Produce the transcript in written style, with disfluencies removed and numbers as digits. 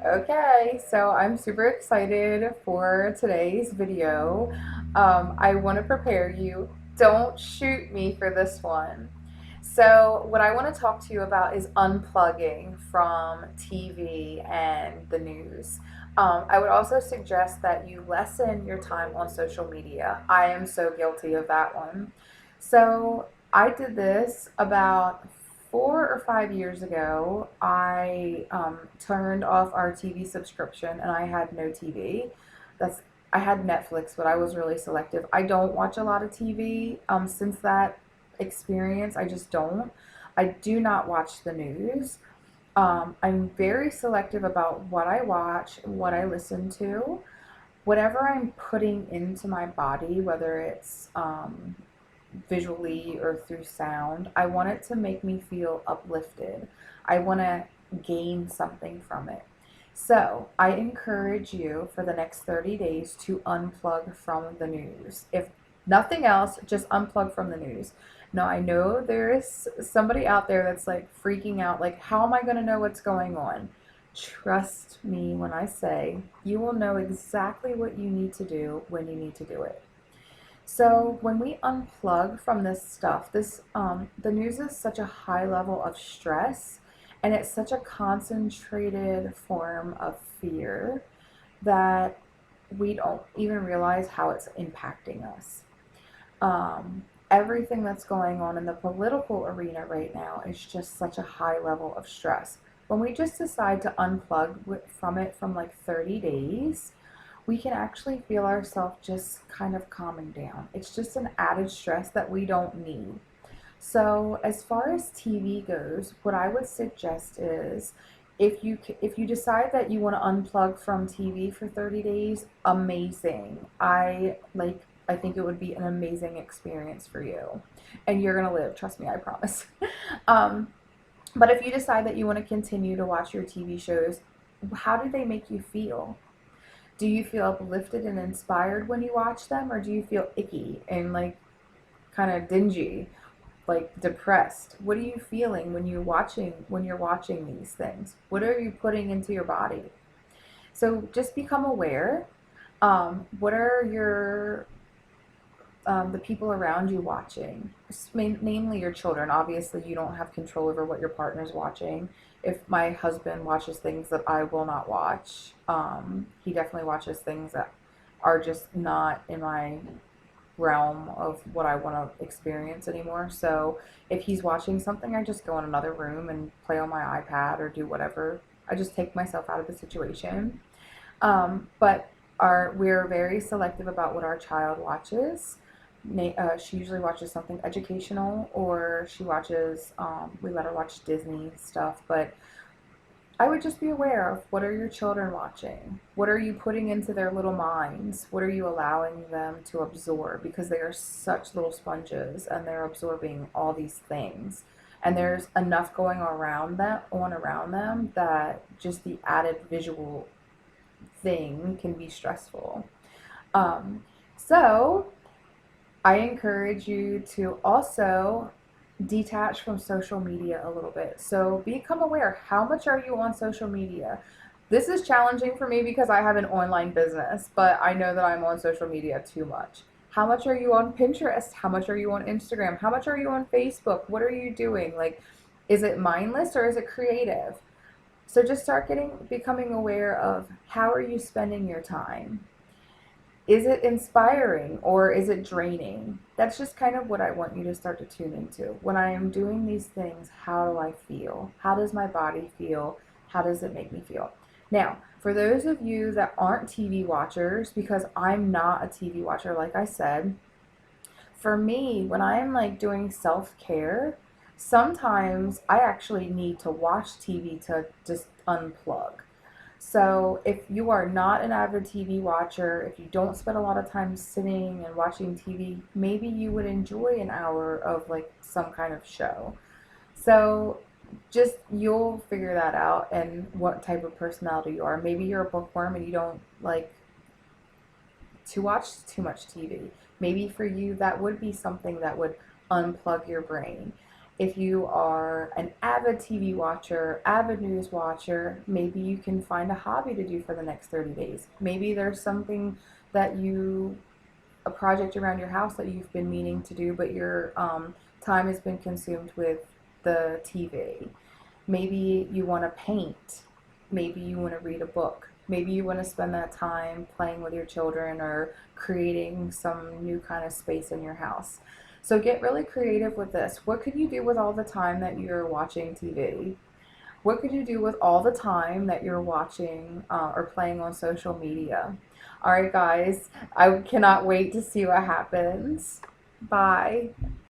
Okay, so I'm super excited for today's video. I want to prepare you. Don't shoot me for this one. So, what I want to talk to you about is unplugging from TV and the news. I would also suggest that you lessen your time on social media. I am so guilty of that one. So, I did this about 4 or 5 years ago. I turned off our TV subscription and I had no TV. That's I had Netflix, but I was really selective. I don't watch a lot of TV. Since that experience, I just don't. I do not watch the news. I'm very selective about what I watch, what I listen to, whatever I'm putting into my body, whether it's visually or through sound. I want it to make me feel uplifted. I want to gain something from it. So, I encourage you for the next 30 days to unplug from the news. If nothing else, just unplug from the news. Now, I know there is somebody out there that's like freaking out, like, how am I going to know what's going on? Trust me when I say you will know exactly what you need to do when you need to do it. So when we unplug from this stuff, the news is such a high level of stress, and it's such a concentrated form of fear that we don't even realize how it's impacting us. Everything that's going on in the political arena right now is just such a high level of stress. When we just decide to unplug from it from like 30 days, we can actually feel ourselves just kind of calming down. It's just an added stress that we don't need. So, as far as TV goes, what I would suggest is if you decide that you want to unplug from TV for 30 days, amazing. I think it would be an amazing experience for you. And you're going to live, trust me, I promise. um, but if you decide that you want to continue to watch your TV shows, how do they make you feel? Do you feel uplifted and inspired when you watch them, or do you feel icky and like kind of dingy, like depressed? What are you feeling when you're watching these things? What are you putting into your body? So just become aware. What are your the people around you watching? Namely your children. Obviously, you don't have control over what your partner's watching. If my husband watches things that I will not watch, he definitely watches things that are just not in my realm of what I want to experience anymore. So if he's watching something, I just go in another room and play on my iPad or do whatever. I just take myself out of the situation. But we're very selective about what our child watches. She usually watches something educational, or we let her watch Disney stuff. But I would just be aware of, what are your children watching? What are you putting into their little minds? What are you allowing them to absorb? Because they are such little sponges and they're absorbing all these things. And there's enough going around them that just the added visual thing can be stressful. So I encourage you to also detach from social media a little bit. So become aware. How much are you on social media? This is challenging for me because I have an online business, but I know that I'm on social media too much. How much are you on Pinterest? How much are you on Instagram? How much are you on Facebook? What are you doing? Like, is it mindless or is it creative? So just becoming aware of, how are you spending your time? Is it inspiring or is it draining? That's just kind of what I want you to start to tune into. When I am doing these things, how do I feel? How does my body feel? How does it make me feel? Now, for those of you that aren't TV watchers, because I'm not a TV watcher, like I said, for me, when I'm like doing self care, sometimes I actually need to watch TV to just unplug. So, if you are not an avid TV watcher, if you don't spend a lot of time sitting and watching TV, maybe you would enjoy an hour of like some kind of show. So, just you'll figure that out and what type of personality you are. Maybe you're a bookworm and you don't like to watch too much TV. Maybe for you, that would be something that would unplug your brain. If you are an avid TV watcher, avid news watcher, maybe you can find a hobby to do for the next 30 days. Maybe there's something that a project around your house that you've been meaning to do, but your time has been consumed with the TV. Maybe you want to paint. Maybe you want to read a book. Maybe you want to spend that time playing with your children or creating some new kind of space in your house. So get really creative with this. What could you do with all the time that you're watching TV? What could you do with all the time that you're watching or playing on social media? All right, guys, I cannot wait to see what happens. Bye.